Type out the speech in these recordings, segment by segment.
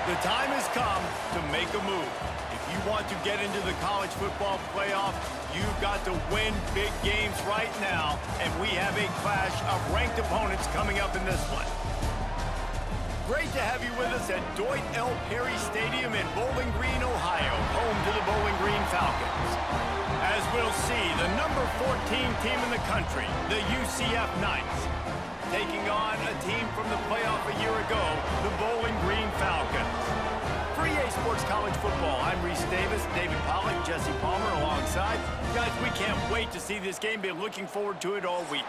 The time has come to make a move. If you want to get into the college football playoff, you've got to win big games right now, and we have a clash of ranked opponents coming up in this one. Great to have you with us at Dwight L. Perry Stadium in Bowling Green, Ohio, home to the Bowling Green Falcons. As we'll see, the number 14 team in the country, the UCF Knights, taking on a team from the playoff a year ago, the Bowling Green Falcons. For EA Sports College Football, I'm Reese Davis, David Pollack, Jesse Palmer alongside. Guys, we can't wait to see this game. Been looking forward to it all week.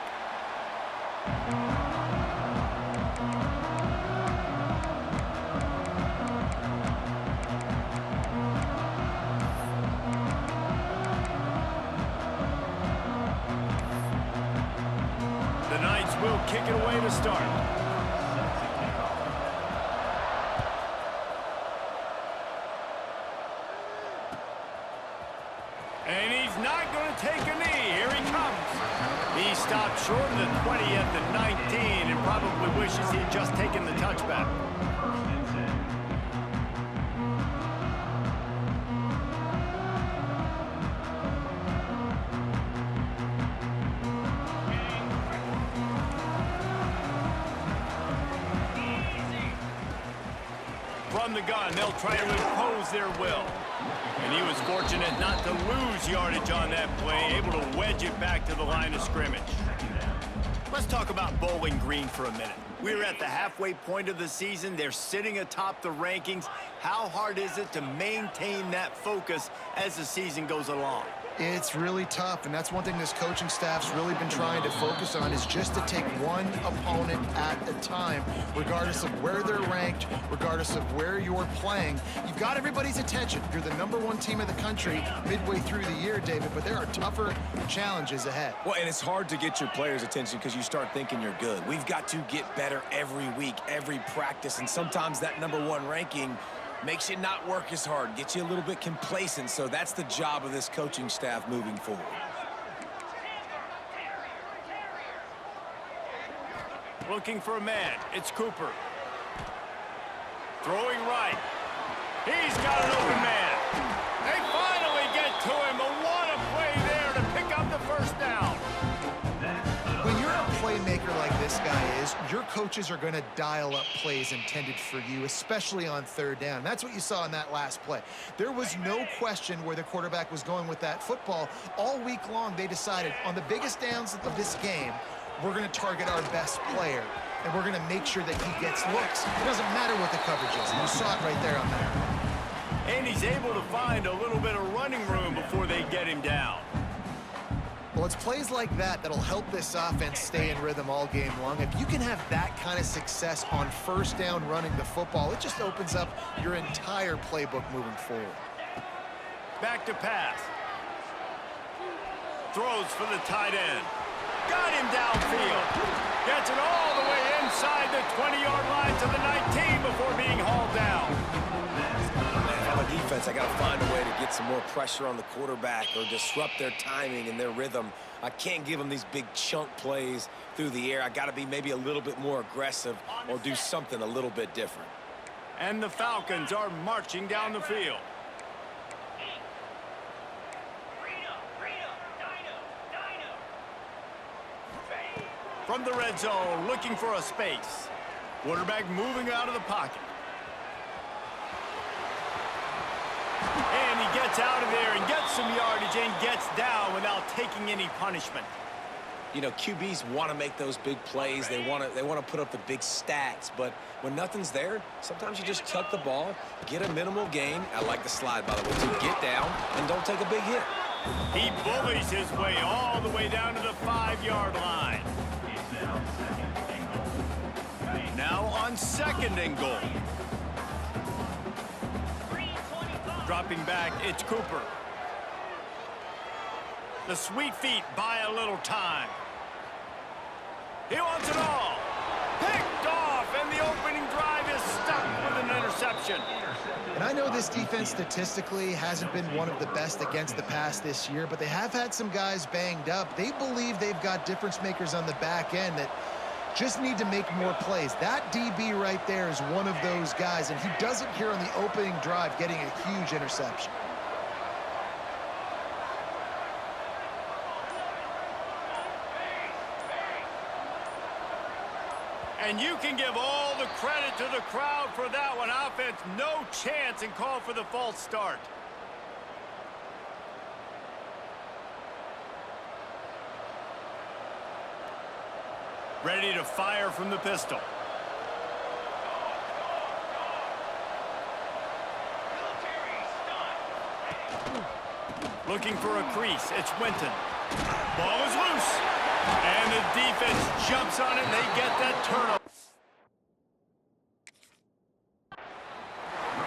The Knights will kick it away to start. And he's not going to take a knee. Here he comes. He stopped short of the 20 at the 19 and probably wishes he had just taken the touchback. From the gun, they'll try to impose their will. And he was fortunate not to lose yardage on that play, able to wedge it back to the line of scrimmage. Let's talk about Bowling Green for a minute. We're at the halfway point of the season. They're sitting atop the rankings. How hard is it to maintain that focus as the season goes along? It's really tough, and that's one thing this coaching staff's really been trying to focus on, is just to take one opponent at a time, regardless of where they're ranked, regardless of where you're playing. You've got everybody's attention. You're the #1 team in the country midway through the year, David, but there are tougher challenges ahead. Well, and it's hard to get your players' attention because you start thinking you're good. We've got to get better every week, every practice, and sometimes that #1 ranking makes you not work as hard, gets you a little bit complacent, so that's the job of this coaching staff moving forward. Looking for a man, it's Cooper. Throwing right. He's got an open man. They finally get to him, but what a play there to pick up the first down. When you're a playmaker like this guy is, your coaches are going to dial up plays intended for you, especially on third down. That's what you saw in that last play. There was no question where the quarterback was going with that football. All week long, they decided on the biggest downs of this game, we're going to target our best player, and we're going to make sure that he gets looks. It doesn't matter what the coverage is, and you saw it right there on that. And he's able to find a little bit of running room before they get him down. Well, it's plays like that that'll help this offense stay in rhythm all game long. If you can have that kind of success on first down running the football, it just opens up your entire playbook moving forward. Back to pass. Throws for the tight end. Got him downfield. Gets it all the way inside the 20-yard line to the 19 before being hauled down. On defense, I got to find a way to get some more pressure on the quarterback or disrupt their timing and their rhythm. I can't give them these big chunk plays through the air. I got to be maybe a little bit more aggressive or do something a little bit different. And the Falcons are marching down the field. From the red zone, looking for a space. Quarterback moving out of the pocket. And he gets out of there and gets some yardage and gets down without taking any punishment. You know, QBs want to make those big plays. They want to put up the big stats. But when nothing's there, sometimes you just tuck the ball, get a minimal gain. I like the slide, by the way, to get down and don't take a big hit. He bullies his way all the way down to the 5-yard line. Now on 2nd and goal. Dropping back, it's Cooper. The sweet feet buy a little time. He wants it all. Picked off, and the opening drive is stuck with an interception. And I know this defense statistically hasn't been one of the best against the pass this year, but they have had some guys banged up. They believe they've got difference makers on the back end that just need to make more plays. That DB right there is one of those guys, and he does it here on the opening drive, getting a huge interception. And you can give all the credit to the crowd for that one. Offense, no chance, and call for the false start. Ready to fire from the pistol. Looking for a crease. It's Winton. Ball is loose. And the defense jumps on it, and they get that turnover.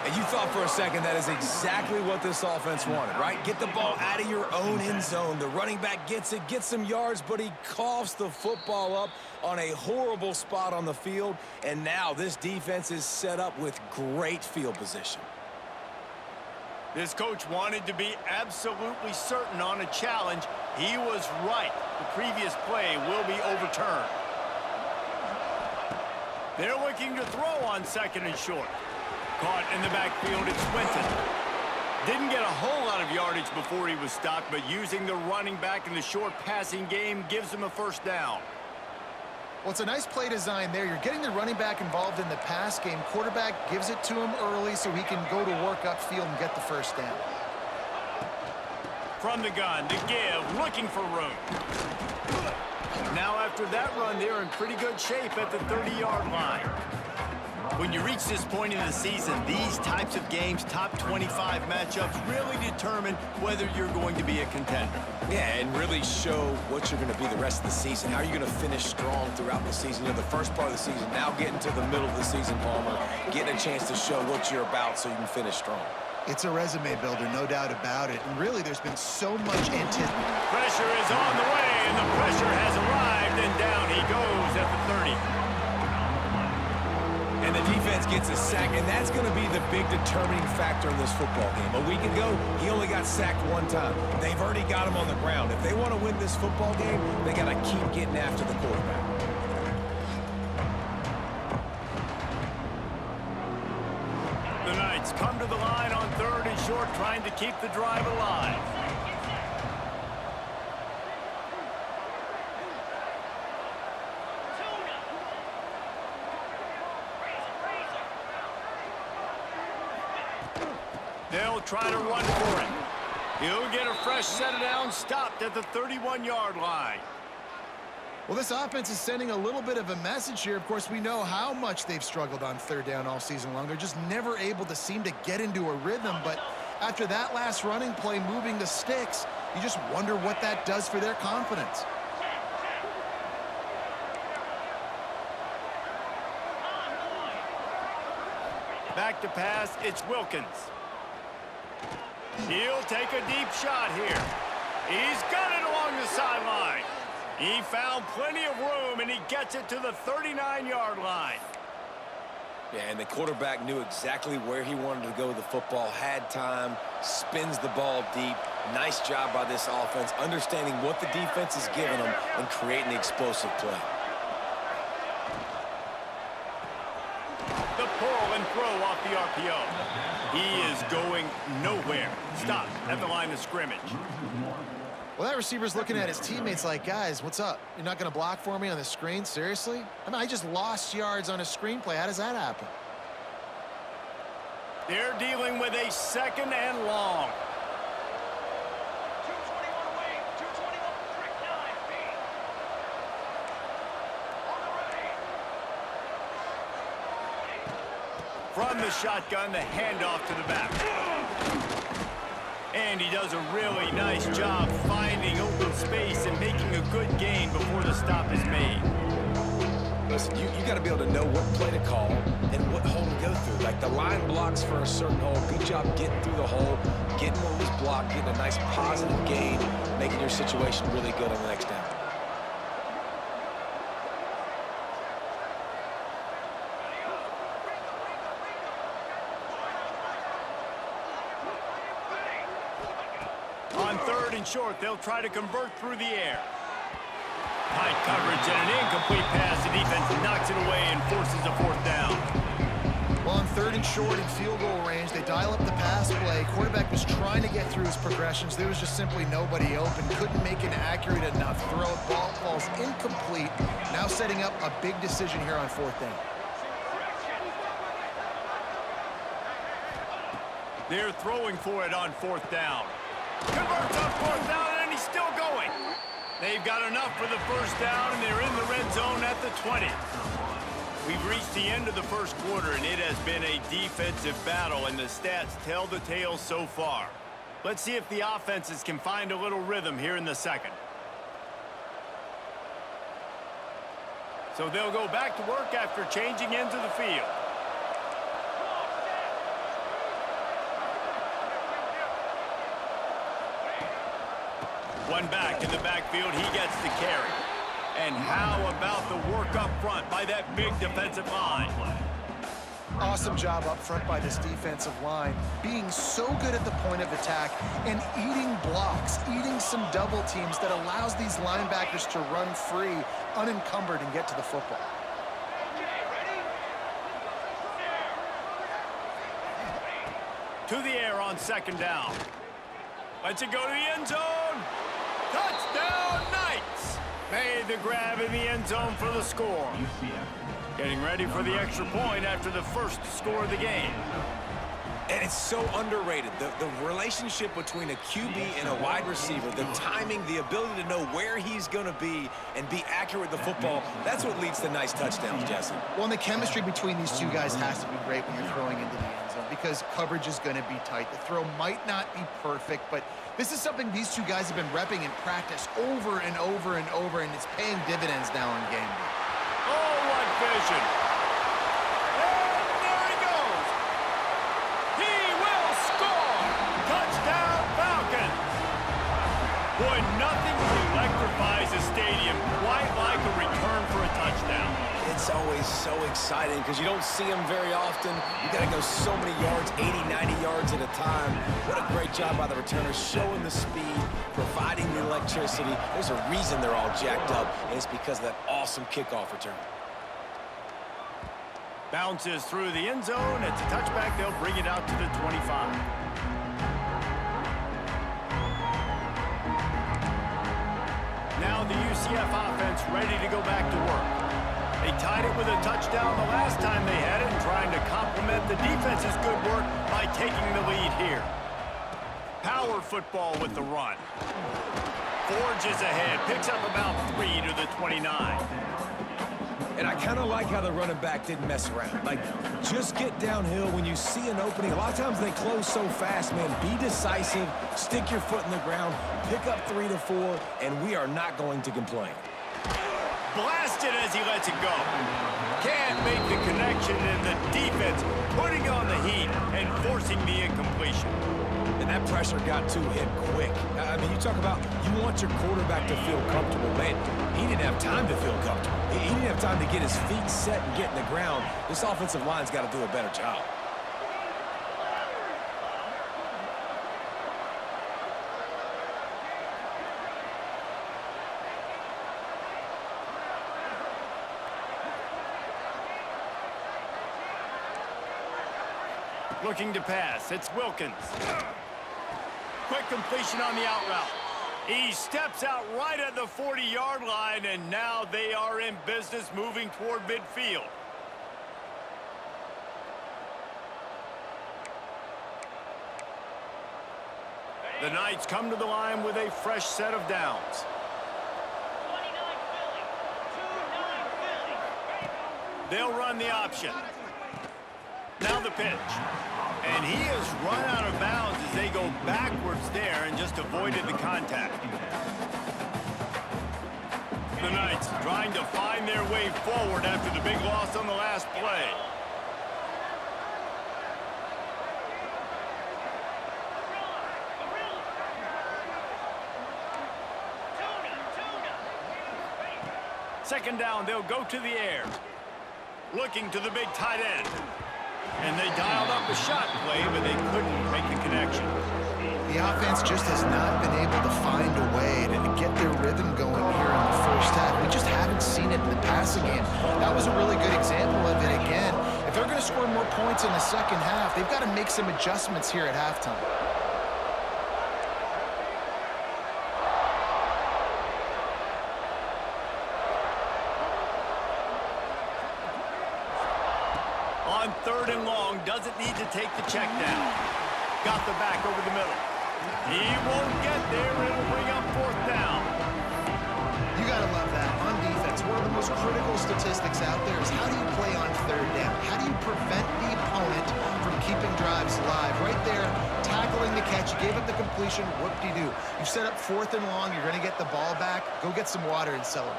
And you thought for a second that is exactly what this offense wanted, right? Get the ball out of your own end zone. The running back gets it, gets some yards, but he coughs the football up on a horrible spot on the field. And now this defense is set up with great field position. This coach wanted to be absolutely certain on a challenge. He was right. The previous play will be overturned. They're looking to throw on second and short. Caught in the backfield, it's Winton. Didn't get a whole lot of yardage before he was stopped, but using the running back in the short passing game gives him a first down. Well, it's a nice play design there. You're getting the running back involved in the pass game. Quarterback gives it to him early so he can go to work upfield and get the first down. From the gun, to give, looking for room. Now after that run, they're in pretty good shape at the 30-yard line. When you reach this point in the season, these types of games, top 25 matchups, really determine whether you're going to be a contender. Yeah, and really show what you're going to be the rest of the season. How are you going to finish strong throughout the season? You know, the first part of the season, now getting to the middle of the season, Palmer, getting a chance to show what you're about so you can finish strong. It's a resume builder, no doubt about it. And really, there's been so much anticipation. Pressure is on the way, and the pressure has arrived, and down he goes at the 30. And the defense gets a sack, and that's going to be the big determining factor in this football game. A week ago, he only got sacked one time. They've already got him on the ground. If they want to win this football game, they got to keep getting after the quarterback. The Knights come to the line on third and short, trying to keep the drive alive. They'll try to run for it. He'll get a fresh set of downs, stopped at the 31-yard line. Well, this offense is sending a little bit of a message here. Of course, we know how much they've struggled on third down all season long. They're just never able to seem to get into a rhythm. But after that last running play, moving the sticks, you just wonder what that does for their confidence. Back to pass, it's Wilkins. He'll take a deep shot here. He's got it along the sideline. He found plenty of room, and he gets it to the 39-yard line. Yeah, and the quarterback knew exactly where he wanted to go with the football, had time, spins the ball deep. Nice job by this offense, understanding what the defense is giving them and creating the explosive play. The pull and throw off the RPO. He is going nowhere. Stopped at the line of scrimmage. Well, that receiver's looking at his teammates like, guys, what's up? You're not going to block for me on the screen? Seriously? I mean, I just lost yards on a screenplay. How does that happen? They're dealing with a second and long. From the shotgun, the handoff to the back. And he does a really nice job finding open space and making a good gain before the stop is made. Listen, you got to be able to know what play to call and what hole to go through. Like the line blocks for a certain hole. Good job getting through the hole, getting what was blocked, getting a nice positive gain, making your situation really good on the next down. On third and short, they'll try to convert through the air. Tight coverage and an incomplete pass. The defense knocks it away and forces a fourth down. Well, on 3rd and short in field goal range, they dial up the pass play. Quarterback was trying to get through his progressions. There was just simply nobody open. Couldn't make an accurate enough throw. Ball falls incomplete. Now setting up a big decision here on 4th down. They're throwing for it on 4th down. Converts on 4th down, and he's still going. They've got enough for the first down, and they're in the red zone at the 20. We've reached the end of the first quarter, and it has been a defensive battle, and the stats tell the tale so far. Let's see if the offenses can find a little rhythm here in the second. So they'll go back to work after changing into the field. One back in the backfield, he gets the carry. And how about the work up front by that big defensive line? Awesome job up front by this defensive line, being so good at the point of attack and eating blocks, eating some double teams that allows these linebackers to run free, unencumbered, and get to the football. To the air on 2nd down. Lets it go to the end zone. Touchdown, Knights! Made the grab in the end zone for the score. UCF. Getting ready for the extra point after the first score of the game. And it's so underrated. The relationship between a QB and a wide receiver, the timing, the ability to know where he's going to be and be accurate with the football, that's what leads to nice touchdowns, Jesse. Well, and the chemistry between these two guys has to be great when you're throwing into the end zone because coverage is going to be tight. The throw might not be perfect, but this is something these two guys have been repping in practice over and over and over, and it's paying dividends now in game day. Oh, what vision! And there he goes! He will score! Touchdown, Falcons! Boy, nothing electrifies a stadium quite like a return for a touchdown. It's always so exciting because you don't see them very often. You got to go so many yards, 80, 90 yards at a time. What a great job by the returners, showing the speed, providing the electricity. There's a reason they're all jacked up, and it's because of that awesome kickoff return. Bounces through the end zone. It's a touchback. They'll bring it out to the 25. Now the UCF offense ready to go back to work. They tied it with a touchdown the last time they had it and trying to complement the defense's good work by taking the lead here. Power football with the run. Forges ahead, picks up about 3 to the 29. And I kind of like how the running back didn't mess around. Like, just get downhill when you see an opening. A lot of times they close so fast, man. Be decisive, stick your foot in the ground, pick up 3 to 4, and we are not going to complain. Blasted as he lets it go. Can't make the connection, and the defense putting on the heat and forcing the incompletion. And that pressure got to him quick. I mean, you talk about you want your quarterback to feel comfortable. Man, he didn't have time to feel comfortable. He didn't have time to get his feet set and get in the ground. This offensive line's got to do a better job. Looking to pass. It's Wilkins. Quick completion on the out route. He steps out right at the 40-yard line, and now they are in business moving toward midfield. The Knights come to the line with a fresh set of downs. They'll run the option. Now the pitch. And he has run out of bounds as they go backwards there and just avoided the contact. The Knights trying to find their way forward after the big loss on the last play. Second down, they'll go to the air. Looking to the big tight end. And they dialed up a shot play, but they couldn't make the connection. The offense just has not been able to find a way to get their rhythm going here in the first half. We just haven't seen it in the passing game. That was a really good example of it again. If they're going to score more points in the second half, they've got to make some adjustments here at halftime. On 3rd and long, doesn't need to take the check down. Got the back over the middle. He won't get there. It'll bring up 4th down. You got to love that. On defense, one of the most critical statistics out there is how do you play on 3rd down? How do you prevent the opponent from keeping drives alive? Right there, tackling the catch. You gave up the completion. Whoop-de-doo. You set up 4th and long. You're going to get the ball back. Go get some water and celebrate.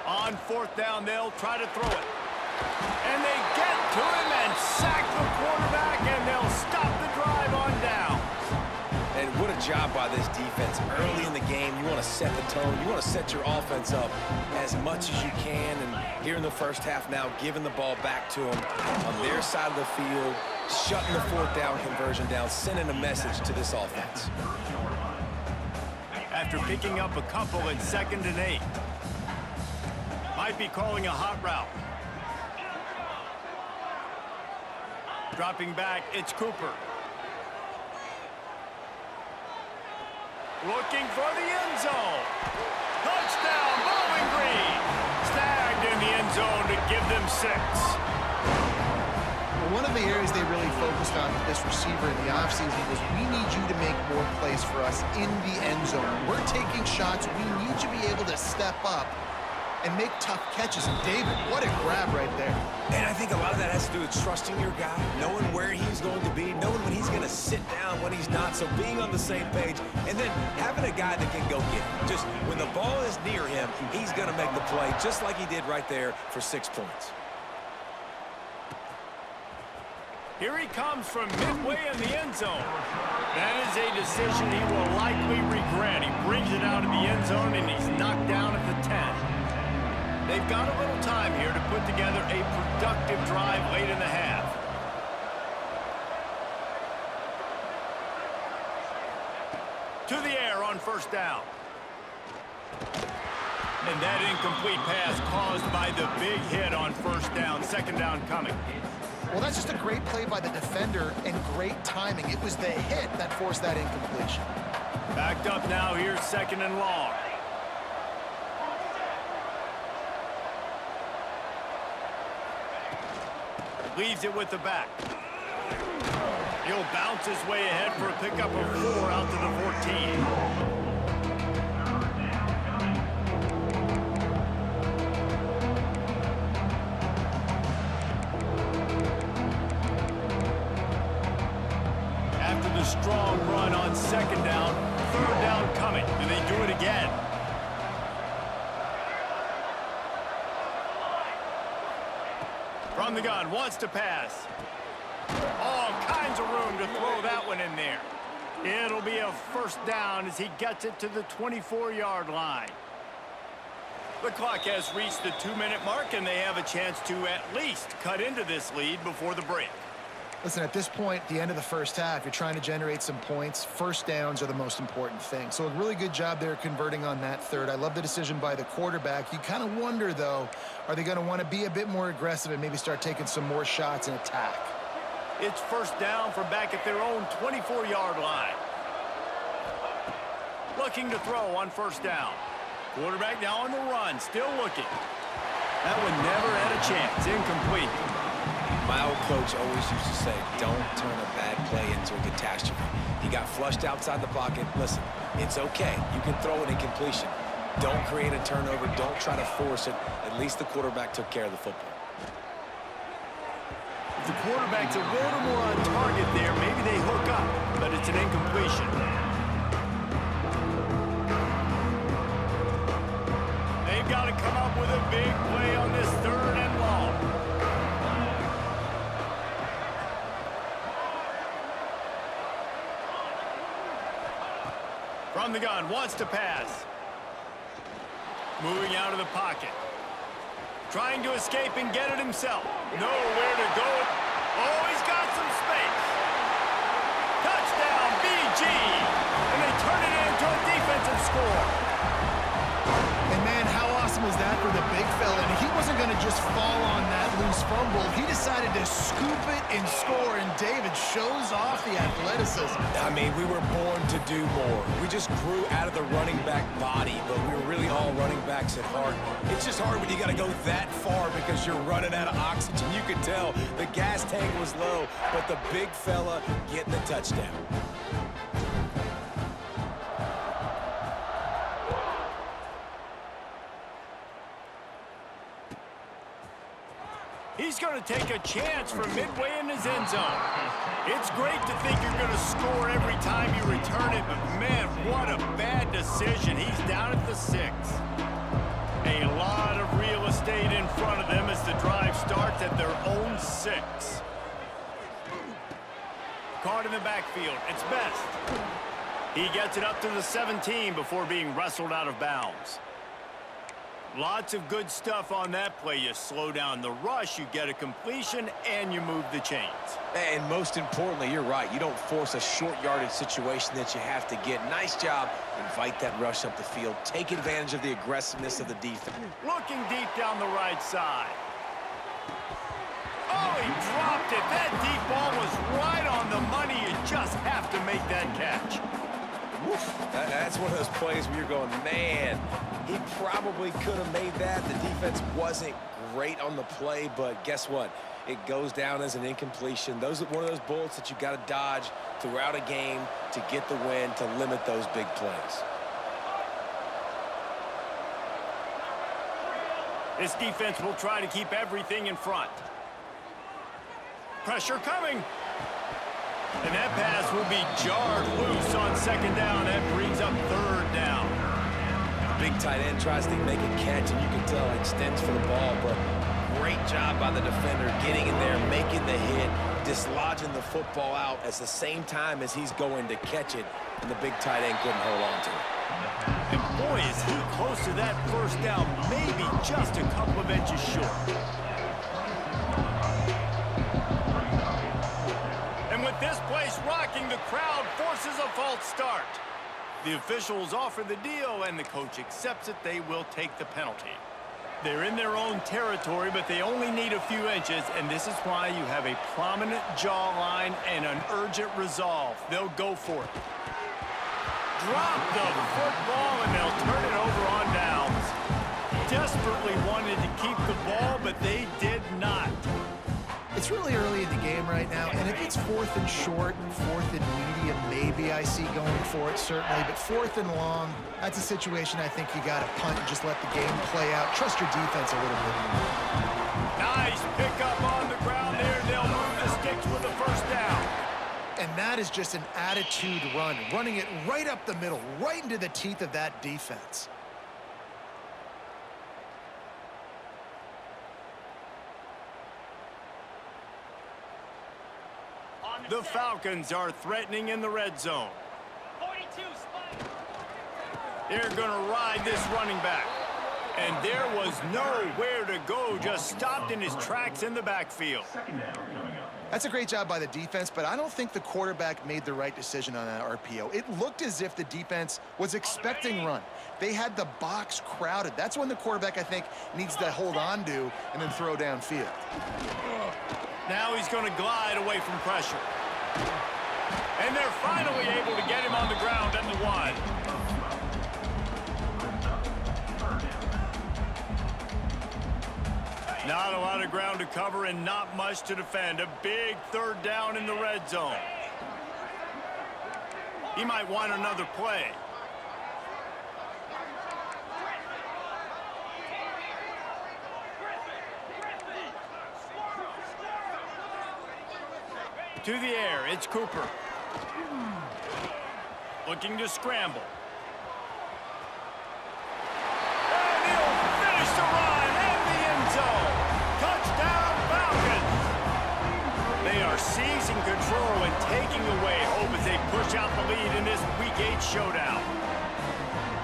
On 4th down, they'll try to throw it. And they get to him and sack the quarterback, and they'll stop the drive on down. And what a job by this defense. Early in the game, you want to set the tone. You want to set your offense up as much as you can. And here in the first half now, giving the ball back to them on their side of the field, shutting the 4th down conversion down, sending a message to this offense. After picking up a couple in 2nd and 8. Might be calling a hot route. Dropping back, it's Cooper. Looking for the end zone. Touchdown, Bowling Green. Snagged in the end zone to give them 6. Well, one of the areas they really focused on with this receiver in the offseason was we need you to make more plays for us in the end zone. We're taking shots. We need you to be able to step up and make tough catches. And David, what a grab right there. And I think a lot of that has to do with trusting your guy, knowing where he's going to be, knowing when he's going to sit down, when he's not, so being on the same page, and then having a guy that can go get it. Just when the ball is near him, he's going to make the play, just like he did right there for 6 points. Here he comes from midway in the end zone. That is a decision he will likely regret. He brings it out of the end zone, and he's knocked down at the 10. They've got a little time here to put together a productive drive late in the half. To the air on 1st down. And that incomplete pass caused by the big hit on 1st down. 2nd down coming. Well, that's just a great play by the defender and great timing. It was the hit that forced that incompletion. Backed up now. Here's 2nd and long. Leaves it with the back. He'll bounce his way ahead for a pickup of 4 out to the 14. After the strong run on 2nd down, 3rd down coming. Do they do it again? From the gun, wants to pass. All kinds of room to throw that one in there. It'll be a 1st down as he gets it to the 24-yard line. The clock has reached the 2-minute mark, and they have a chance to at least cut into this lead before the break. Listen, at this point, the end of the first half, you're trying to generate some points. 1st downs are the most important thing. So a really good job there converting on that 3rd. I love the decision by the quarterback. You kind of wonder, though, are they going to want to be a bit more aggressive and maybe start taking some more shots and attack? It's 1st down from back at their own 24-yard line. Looking to throw on 1st down. Quarterback now on the run, still looking. That one never had a chance. Incomplete. My old coach always used to say, don't turn a bad play into a catastrophe. He got flushed outside the pocket. Listen, it's okay. You can throw an incompletion. Don't create a turnover. Don't try to force it. At least the quarterback took care of the football. If the quarterback's a little more on target there, maybe they hook up, but it's an incompletion. They've got to come up with a big play on this 3rd and long. From the gun, wants to pass. Moving out of the pocket. Trying to escape and get it himself. Nowhere to go. Oh, he's got some space. Touchdown, BG. And they turn it into a defensive score. And man, how awesome is that for the big fella? And he wasn't going to just fall on that loose fumble. He decided to scoop it and score, and David shows off the athleticism. I mean, we were born to do more. We just grew out of the running back body, but we were really all running backs at heart. It's just hard when you got to go that far because you're running out of oxygen. You could tell the gas tank was low, but the big fella getting the touchdown. He's going to take a chance from midway in his end zone. It's great to think you're going to score every time you return it, but man, what a bad decision. He's down at the 6. A lot of real estate in front of them as the drive starts at their own 6. Caught in the backfield. It's Best. He gets it up to the 17 before being wrestled out of bounds. Lots of good stuff on that play. You slow down the rush, you get a completion, and you move the chains. And most importantly, you're right. You don't force a short yardage situation that you have to get. Nice job. Invite that rush up the field. Take advantage of the aggressiveness of the defense. Looking deep down the right side. Oh, he dropped it. That deep ball was right on the money. You just have to make that catch. That's one of those plays where you're going, man, he probably could have made that. The defense wasn't great on the play, but guess what? It goes down as an incompletion. Those are one of those bullets that you got to dodge throughout a game to get the win, to limit those big plays. This defense will try to keep everything in front. Pressure coming. And that pass will be jarred loose on second down. That brings up third down. Big tight end tries to make a catch, and you can tell he extends for the ball, but great job by the defender getting in there, making the hit, dislodging the football out at the same time as he's going to catch it, and the big tight end couldn't hold on to it. And boy, is he close to that first down, maybe just a couple of inches short. And with this place rocking, the crowd forces a false start. The officials offer the deal, and the coach accepts it. They will take the penalty. They're in their own territory, but they only need a few inches, and this is why you have a prominent jawline and an urgent resolve. They'll go for it. Drop the football, and they'll turn it over on downs. Desperately wanted to keep the ball, but they did not. It's really early in the game right now, and if it's 4th and short, 4th and medium, maybe I see going for it, certainly. But 4th and long, that's a situation I think you got to punt and just let the game play out. Trust your defense a little bit. Nice pickup on the ground there. They'll move the sticks with the first down. And that is just an attitude run, running it right up the middle, right into the teeth of that defense. The Falcons are threatening in the red zone. 42 spike. They're going to ride this running back. And there was nowhere to go, just stopped in his tracks in the backfield. That's a great job by the defense, but I don't think the quarterback made the right decision on that RPO. It looked as if the defense was expecting run. They had the box crowded. That's when the quarterback, I think, needs to hold on to and then throw downfield. Now he's going to glide away from pressure. And they're finally able to get him on the ground at the 1. Not a lot of ground to cover and not much to defend. A big third down in the red zone. He might want another play. To the air, it's Cooper. Looking to scramble. And he'll finish the run in the end zone. Touchdown, Falcons. They are seizing control and taking away hope as they push out the lead in this Week 8 showdown.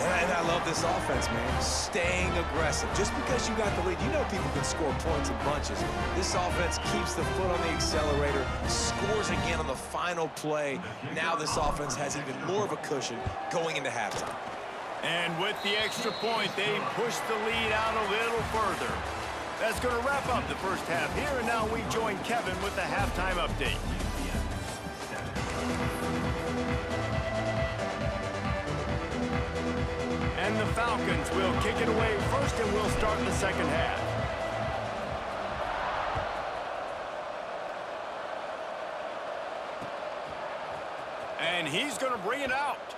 And I love this offense, man. Staying aggressive. Just because you got the lead, you know people can score points in bunches. This offense keeps the foot on the accelerator, scores again on the final play. Now this offense has even more of a cushion going into halftime. And with the extra point, they push the lead out a little further. That's going to wrap up the first half here, and now we join Kevin with the halftime update. And the Falcons will kick it away first, and we'll start the second half. And he's going to bring it out.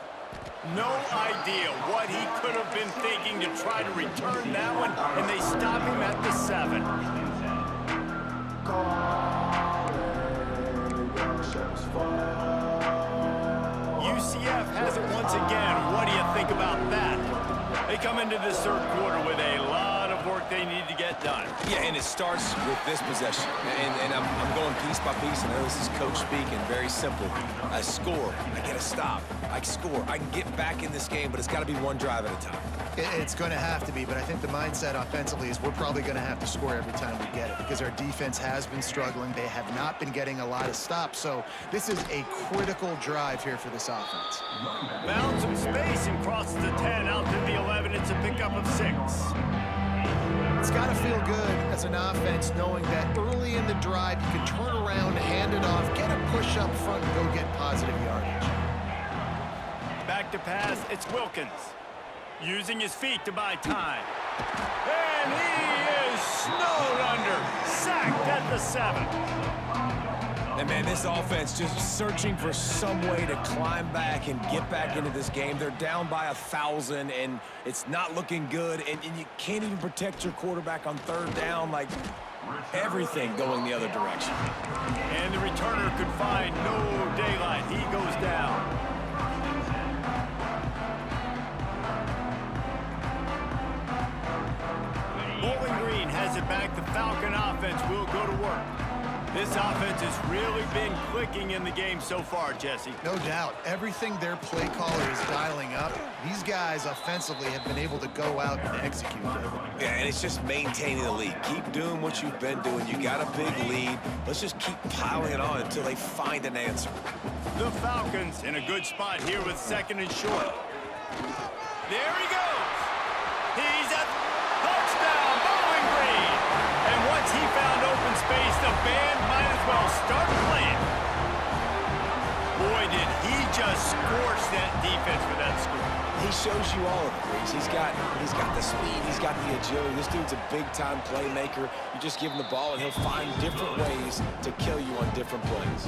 No idea what he could have been thinking to try to return that one, and they stop him at the 7. UCF has it once again. What do you think about that? They come into this third quarter with a lot of work they need to get done. Yeah, and it starts with this possession. And I'm going piece by piece, and I know this is coach speaking, very simple. I score, I get a stop, I score, I can get back in this game, but it's got to be one drive at a time. It's going to have to be, but I think the mindset offensively is we're probably going to have to score every time we get it because our defense has been struggling. They have not been getting a lot of stops, so this is a critical drive here for this offense. Found some space and crosses the 10 out to the 11. It's a pickup of 6. It's got to feel good as an offense knowing that early in the drive you can turn around, hand it off, get a push up front, and go get positive yardage. Back to pass, it's Wilkins. Using his feet to buy time. And he is snowed under. Sacked at the 7. And, man, this offense just searching for some way to climb back and get back into this game. They're down by 1,000, and it's not looking good. And you can't even protect your quarterback on third down. Like, everything going the other direction. And the returner could find no daylight. He goes down. Bowling Green has it back. The Falcon offense will go to work. This offense has really been clicking in the game so far, Jesse. No doubt. Everything their play caller is dialing up, these guys offensively have been able to go out and execute. Yeah, and it's just maintaining the lead. Keep doing what you've been doing. You got a big lead. Let's just keep piling it on until they find an answer. The Falcons in a good spot here with 2nd and short. There he goes. He's at touchdown, Bowling Green. And once he found open space, the band might as well start playing. Boy, did he just scorch that defense for that score. He shows you all of it, Reese. He's got the speed, he's got the agility. This dude's a big-time playmaker. You just give him the ball, and he'll find different ways to kill you on different plays.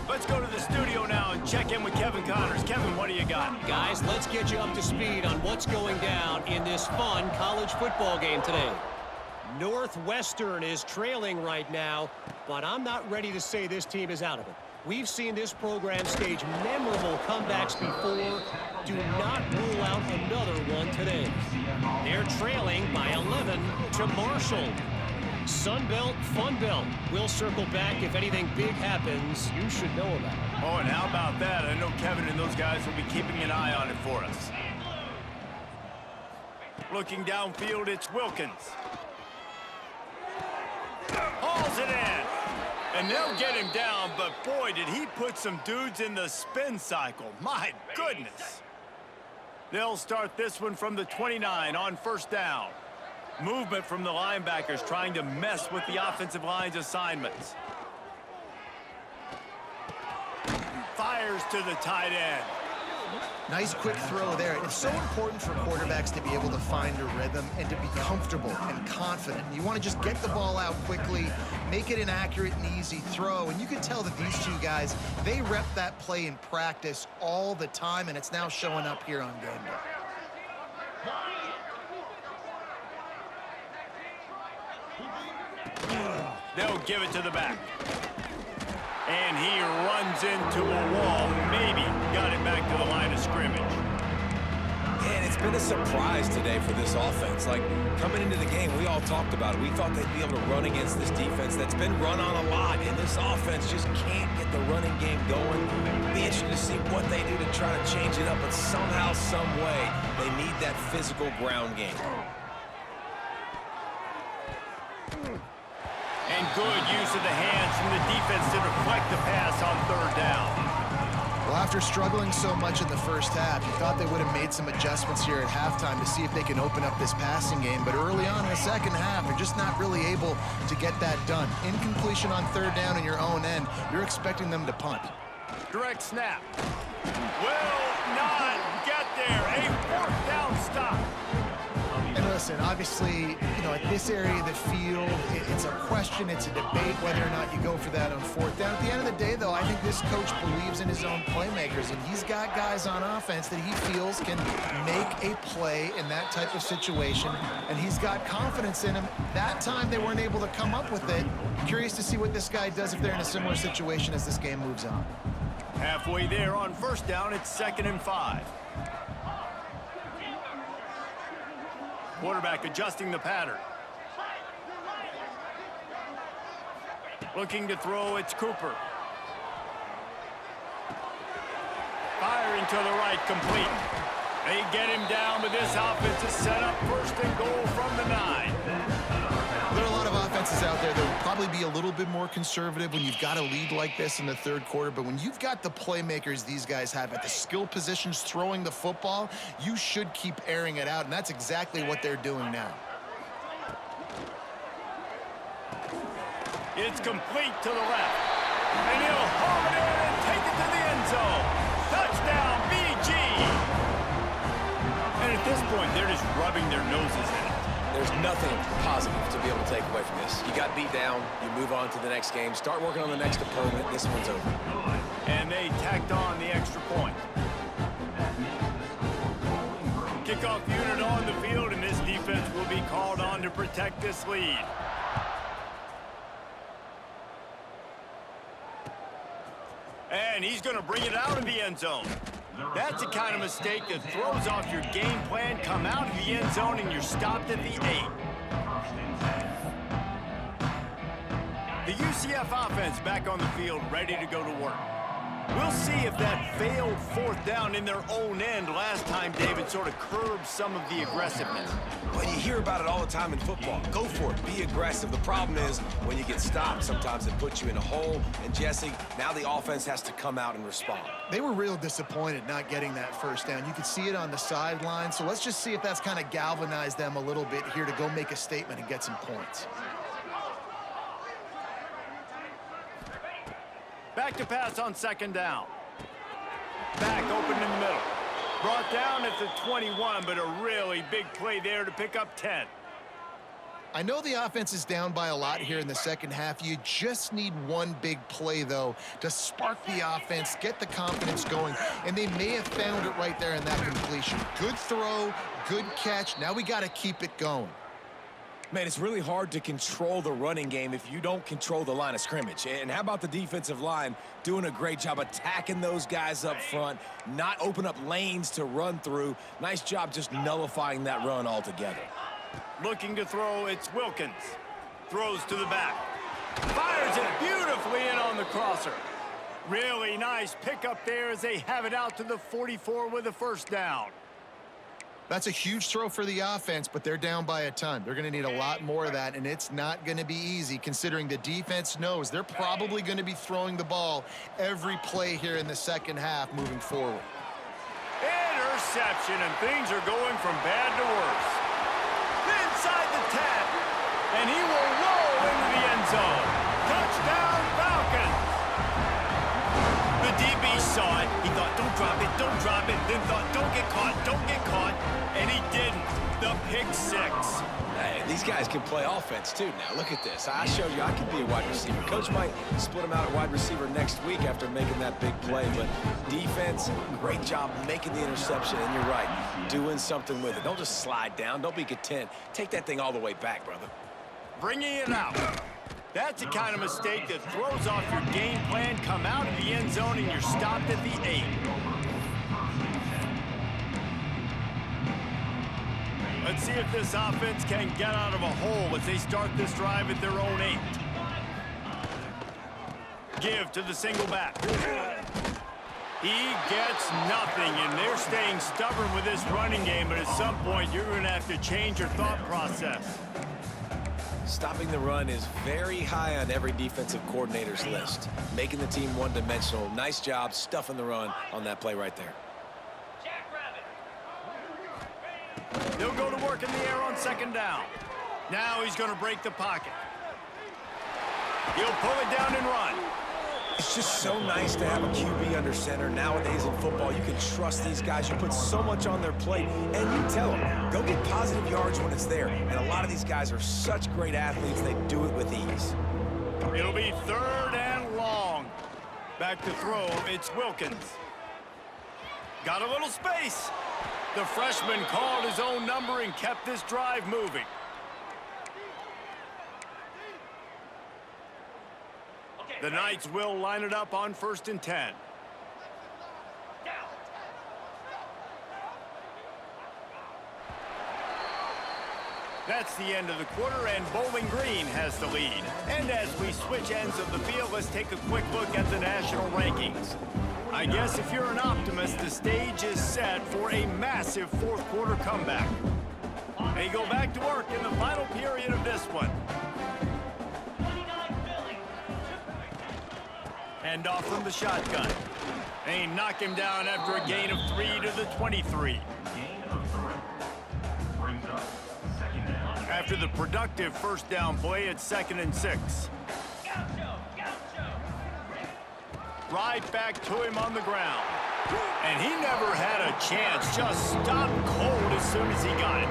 Let's go to the studio now and check in with Kevin Connors. Kevin, what do you got? Guys, let's get you up to speed on what's going down in this fun college football game today. Northwestern is trailing right now, but I'm not ready to say this team is out of it. We've seen this program stage memorable comebacks before. Do not rule out another one today. They're trailing by 11 to Marshall. Sunbelt, Funbelt. We'll circle back if anything big happens. You should know about it. Oh, and how about that? I know Kevin and those guys will be keeping an eye on it for us. Looking downfield, it's Wilkins. Hauls it in. And they'll get him down, but boy, did he put some dudes in the spin cycle. My goodness. They'll start this one from the 29 on 1st down. Movement from the linebackers trying to mess with the offensive line's assignments. Fires to the tight end. Nice quick throw there. It's so important for quarterbacks to be able to find a rhythm and to be comfortable and confident. You want to just get the ball out quickly, make it an accurate and easy throw. And you can tell that these two guys, they rep that play in practice all the time, and it's now showing up here on game day. They'll give it to the back. And he runs into a wall. Maybe got it back to the line of scrimmage. And it's been a surprise today for this offense. Like, coming into the game, we all talked about it. We thought they'd be able to run against this defense that's been run on a lot, and this offense just can't get the running game going. Be interested to see what they do to try to change it up, but somehow, some way, they need that physical ground game. And good use of the hands from the defense to deflect the pass on third down. Well, after struggling so much in the first half, you thought they would have made some adjustments here at halftime to see if they can open up this passing game. But early on in the second half, they're just not really able to get that done. Incompletion on third down in your own end, you're expecting them to punt. Direct snap. Will not get there. A fourth down stop. And listen, obviously, at this area of the field, it's a question, it's a debate whether or not you go for that on fourth down. At the end of the day, though, I think this coach believes in his own playmakers, and he's got guys on offense that he feels can make a play in that type of situation, and he's got confidence in them. That time, they weren't able to come up with it. Curious to see what this guy does if they're in a similar situation as this game moves on. Halfway there on first down, it's 2nd and 5. Quarterback adjusting the pattern. Looking to throw, it's Cooper. Firing to the right, complete. They get him down, but this offense is set up 1st and goal from the 9. There are a lot of offenses out there that will probably be a little bit more conservative when you've got a lead like this in the third quarter, but when you've got the playmakers these guys have at the skill positions throwing the football, you should keep airing it out, and that's exactly what they're doing now. It's complete to the left. And he'll haul it in and take it to the end zone. Touchdown, BG! And at this point, they're just rubbing their noses in it. There's nothing positive to be able to take away from this. You got beat down, you move on to the next game, start working on the next opponent, this one's over. And they tacked on the extra point. Kickoff unit on the field, and this defense will be called on to protect this lead. And he's going to bring it out of the end zone. That's the kind of mistake that throws off your game plan. Come out of the end zone and you're stopped at the 8. The UCF offense back on the field, ready to go to work. We'll see if that failed fourth down in their own end last time, David, sort of curbed some of the aggressiveness. Well, you hear about it all the time in football. Go for it. Be aggressive. The problem is when you get stopped, sometimes it puts you in a hole. And, Jesse, now the offense has to come out and respond. They were real disappointed not getting that first down. You could see it on the sideline. So let's just see if that's kind of galvanized them a little bit here to go make a statement and get some points. Back to pass on 2nd down. Back open in the middle. Brought down at the 21, but a really big play there to pick up 10. I know the offense is down by a lot here in the second half. You just need one big play, though, to spark the offense, get the confidence going, and they may have found it right there in that completion. Good throw, good catch. Now we got to keep it going. Man, it's really hard to control the running game if you don't control the line of scrimmage. And how about the defensive line doing a great job attacking those guys up front, not open up lanes to run through. Nice job just nullifying that run altogether. Looking to throw, it's Wilkins. Throws to the back. Fires it beautifully in on the crosser. Really nice pickup there as they have it out to the 44 with a first down. That's a huge throw for the offense, but they're down by a ton. They're going to need a lot more of that, and it's not going to be easy considering the defense knows they're probably going to be throwing the ball every play here in the second half moving forward. Interception, and things are going from bad to worse. Inside the 10, and he will roll into the end zone. Touchdown, Falcons! The DB saw it. He thought, don't drop it, then thought, don't get caught, and he didn't. The pick 6. Hey, these guys can play offense, too, now. Look at this. I showed you I can be a wide receiver. Coach might split him out at wide receiver next week after making that big play, but defense, great job making the interception, and you're right, doing something with it. Don't just slide down. Don't be content. Take that thing all the way back, brother. Bringing it out. That's the kind of mistake that throws off your game plan. Come out of the end zone, and you're stopped at the 8. Let's see if this offense can get out of a hole as they start this drive at their own 8. Give to the single back. He gets nothing, and they're staying stubborn with this running game, but at some point you're going to have to change your thought process. Stopping the run is very high on every defensive coordinator's list. Making the team one-dimensional. Nice job stuffing the run on that play right there. He'll go to work in the air on second down. Now he's going to break the pocket. He'll pull it down and run. It's just so nice to have a QB under center. Nowadays in football, you can trust these guys. You put so much on their plate, and you tell them, go get positive yards when it's there. And a lot of these guys are such great athletes, they do it with ease. It'll be 3rd and long. Back to throw, it's Wilkins. Got a little space. The freshman called his own number and kept this drive moving. The Knights will line it up on 1st and 10. That's the end of the quarter, and Bowling Green has the lead. And as we switch ends of the field, let's take a quick look at the national rankings. I guess if you're an optimist, the stage is set for a massive 4th quarter comeback. They go back to work in the final period of this one. Hand off from the shotgun. They knock him down after a gain of 3 to the 23. After the productive 1st down play, it's 2nd and 6. Right back to him on the ground. And he never had a chance. Just stopped cold as soon as he got it.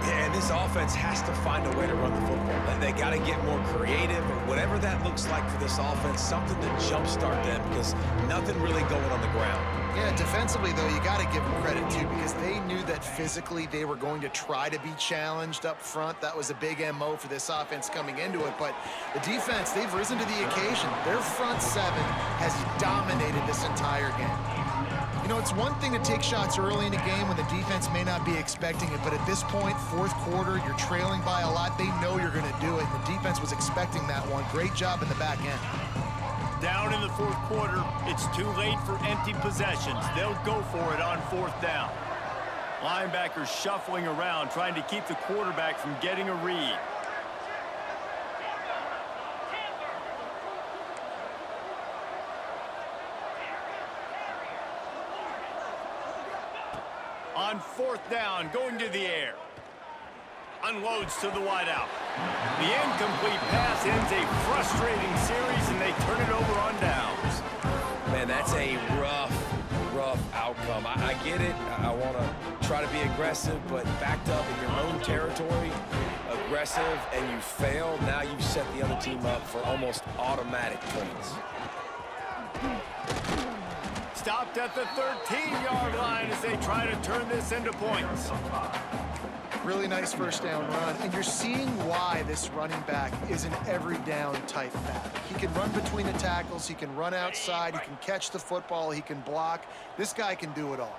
Yeah, and this offense has to find a way to run the football. They got to get more creative, or whatever that looks like for this offense, something to jumpstart them, because nothing really going on the ground. Yeah, defensively, though, you got to give them credit, too, because they knew that physically they were going to try to be challenged up front. That was a big MO for this offense coming into it. But the defense, they've risen to the occasion. Their front 7 has dominated this entire game. You know, it's one thing to take shots early in a game when the defense may not be expecting it, but at this point, 4th quarter, you're trailing by a lot. They know you're going to do it, and the defense was expecting that one. Great job in the back end. Down in the 4th quarter, it's too late for empty possessions. They'll go for it on 4th down. Linebackers shuffling around, trying to keep the quarterback from getting a read. On 4th down, going to the air. Unloads to the wideout. The incomplete pass ends a frustrating series, and they turn it over on downs. Man, that's a rough outcome. I get it. I want to try to be aggressive, but backed up in your own territory, aggressive, and you fail, now you've set the other team up for almost automatic points. Stopped at the 13-yard line as they try to turn this into points. Really nice 1st down run, and you're seeing why this running back is an every down type back. He can run between the tackles, he can run outside, he can catch the football, he can block. This guy can do it all.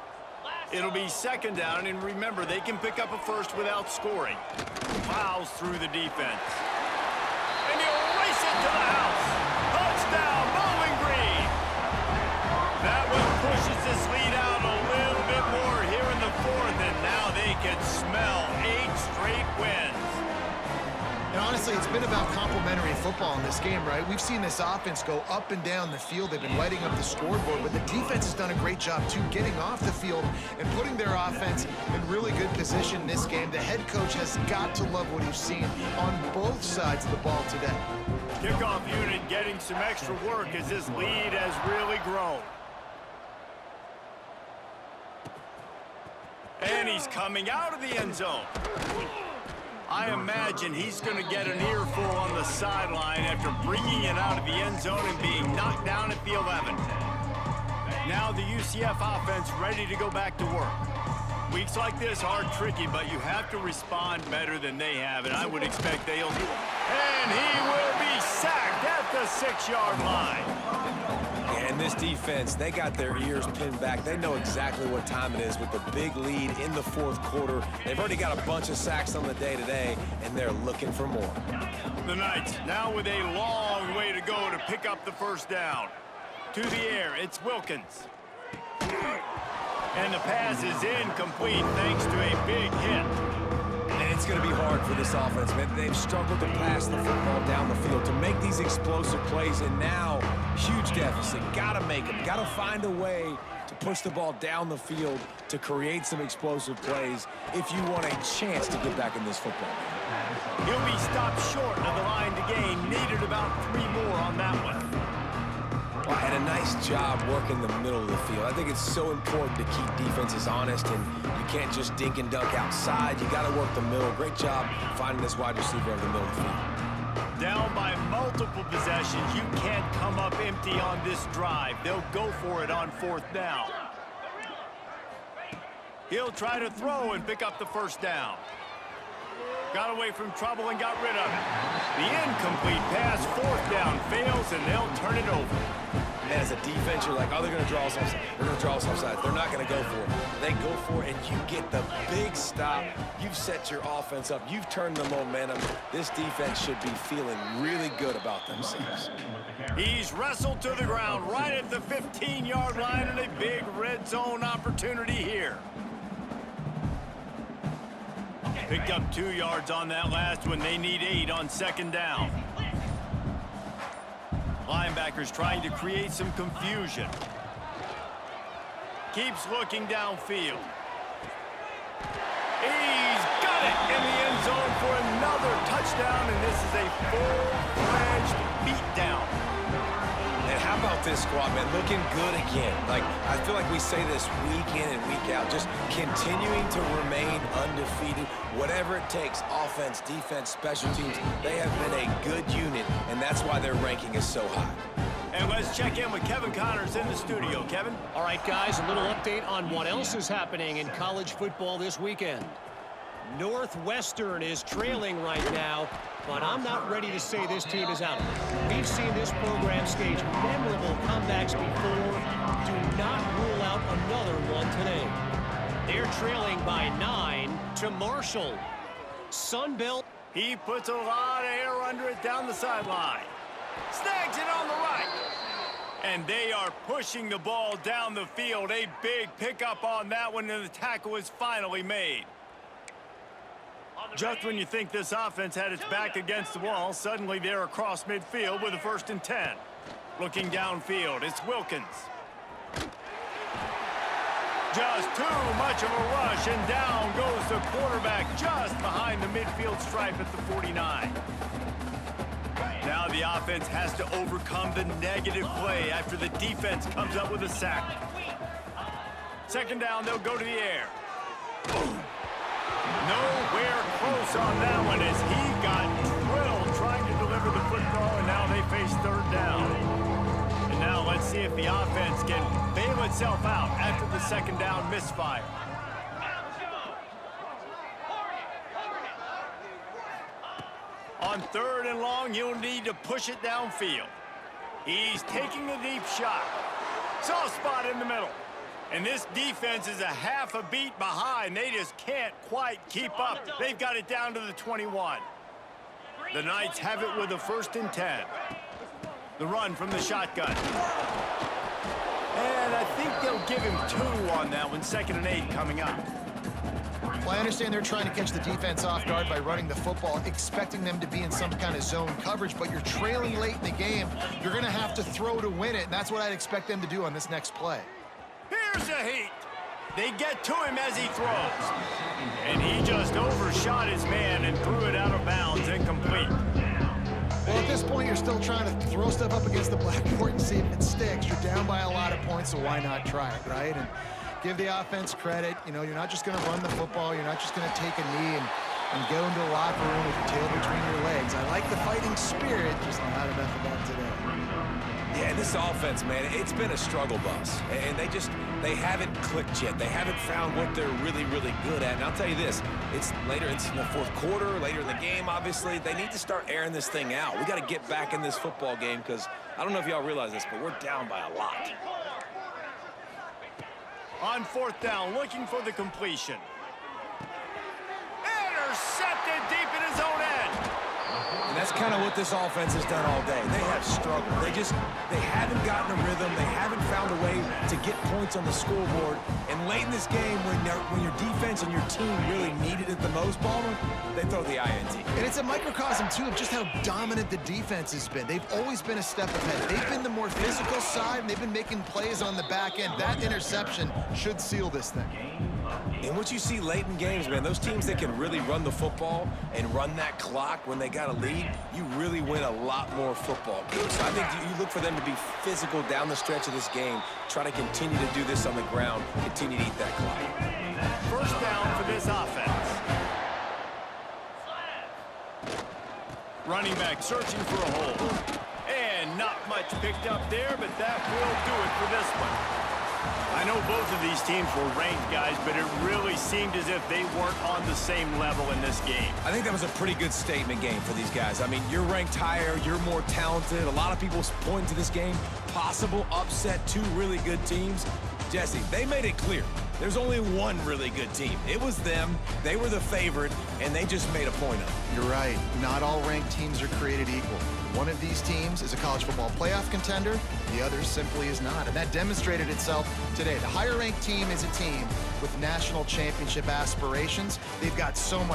It'll be 2nd down, and remember, they can pick up a 1st without scoring. Plows through the defense. And he'll race it to the house. Touchdown, Bowling Green. That one pushes this lead out a little bit more here in the 4th, and now they can smell 8 straight wins. And honestly, it's been about complementary football in this game, right? We've seen this offense go up and down the field. They've been lighting up the scoreboard, but the defense has done a great job, too, getting off the field and putting their offense in really good position in this game. The head coach has got to love what he's seen on both sides of the ball today. Kickoff unit getting some extra work as this lead has really grown. And he's coming out of the end zone. I imagine he's going to get an earful on the sideline after bringing it out of the end zone and being knocked down at the 11. Now the UCF offense ready to go back to work. Weeks like this are tricky, but you have to respond better than they have, and I would expect they'll do it. And he will be sacked at the 6-yard line. And this defense, they got their ears pinned back. They know exactly what time it is with the big lead in the fourth quarter. They've already got a bunch of sacks on the day today, and they're looking for more. The Knights now with a long way to go to pick up the first down. To the air, it's Wilkins. And the pass is incomplete thanks to a big hit. And it's going to be hard for this offense, man. They've struggled to pass the football down the field, to make these explosive plays, and now, huge deficit. Got to make them. Got to find a way to push the ball down the field to create some explosive plays if you want a chance to get back in this football game. He'll be stopped short of the line to gain. Needed about 3 more on that one. Well, and a nice job working the middle of the field. I think it's so important to keep defenses honest, and you can't just dink and dunk outside. You got to work the middle. Great job finding this wide receiver over the middle of the field. Down by multiple possessions, you can't come up empty on this drive. They'll go for it on 4th down. He'll try to throw and pick up the first down. Got away from trouble and got rid of it. The incomplete pass, 4th down, fails, and they'll turn it over. And as a defense, you're like, oh, they're going to draw us offside. They're going to draw us offside. They're not going to go for it. They go for it, and you get the big stop. You've set your offense up. You've turned the momentum. This defense should be feeling really good about themselves. He's wrestled to the ground right at the 15-yard line, and a big red zone opportunity here. Picked up 2 yards on that last one. They need 8 on 2nd down. Linebackers trying to create some confusion. Keeps looking downfield. He's got it in the end zone for another touchdown, and this is a full-fledged beatdown. And how about this squad, man? Looking good again. Like, I feel like we say this week in and week out, just continuing to remain undefeated. Whatever it takes, offense, defense, special teams, they have been a good unit, and that's why their ranking is so high. And let's check in with Kevin Connors in the studio. Kevin? All right, guys, a little update on what else is happening in college football this weekend. Northwestern is trailing right now, but I'm not ready to say this team is out of it. We've seen this program stage memorable comebacks before. Do not rule out another one today. They're trailing by 9 to Marshall. Sunbelt. He puts a lot of air under it down the sideline. Snags it on the right. And they are pushing the ball down the field. A big pickup on that one, and the tackle is finally made. Just when you think this offense had its back against the wall, suddenly they're across midfield with a 1st and 10. Looking downfield, it's Wilkins. Just too much of a rush, and down goes the quarterback just behind the midfield stripe at the 49. Now the offense has to overcome the negative play after the defense comes up with a sack. 2nd down, they'll go to the air. Nowhere close on that one as he got drilled trying to deliver the football, and now they face 3rd down. And now let's see if the offense can bail itself out after the 2nd down misfire. On 3rd and long, you'll need to push it downfield. He's taking a deep shot. Soft spot in the middle. And this defense is a half a beat behind. They just can't quite keep up. They've got it down to the 21. The Knights have it with a 1st and 10. The run from the shotgun. And I think they'll give him 2 on that one. 2nd and 8 coming up. Well, I understand they're trying to catch the defense off guard by running the football, expecting them to be in some kind of zone coverage, but you're trailing late in the game. You're going to have to throw to win it, and that's what I'd expect them to do on this next play. Here's the heat. They get to him as he throws. And he just overshot his man and threw it out of bounds, incomplete. Well, at this point, you're still trying to throw stuff up against the blackboard and see if it sticks. You're down by a lot of points, so why not try it, right? And give the offense credit. You know, you're not just going to run the football. You're not just going to take a knee and go into the locker room with your tail between your legs. I like the fighting spirit, just not enough of that today. Yeah, and this offense, man, it's been a struggle bus. And they haven't clicked yet. They haven't found what they're really, really good at. And I'll tell you this, it's in the fourth quarter, later in the game, obviously. They need to start airing this thing out. We got to get back in this football game because I don't know if y'all realize this, but we're down by a lot. On fourth down, looking for the completion. Intercepted deep in his own end. And that's kind of what this offense has done all day. They have struggled. They haven't gotten a rhythm. They haven't found a way to get points on the scoreboard. And late in this game, when your defense and your team really needed it the most, Palmer, they throw the INT. And it's a microcosm, too, of just how dominant the defense has been. They've always been a step ahead. They've been the more physical side, and they've been making plays on the back end. That interception should seal this thing. And what you see late in games, man, those teams that can really run the football and run that clock when they got a lead, you really win a lot more football games. So I think you look for them to be physical down the stretch of this game, try to continue to do this on the ground, continue to eat that clock. First down for this offense. Running back searching for a hole. And not much picked up there, but that will do it for this one. I know both of these teams were ranked, guys, but it really seemed as if they weren't on the same level in this game. I think that was a pretty good statement game for these guys. I mean, you're ranked higher, you're more talented. A lot of people point to this game, possible upset, two really good teams. Jesse, they made it clear. There's only one really good team. It was them. They were the favorite, and they just made a point of it. You're right. Not all ranked teams are created equal. One of these teams is a college football playoff contender. The other simply is not. And that demonstrated itself today. The higher ranked team is a team with national championship aspirations. They've got so much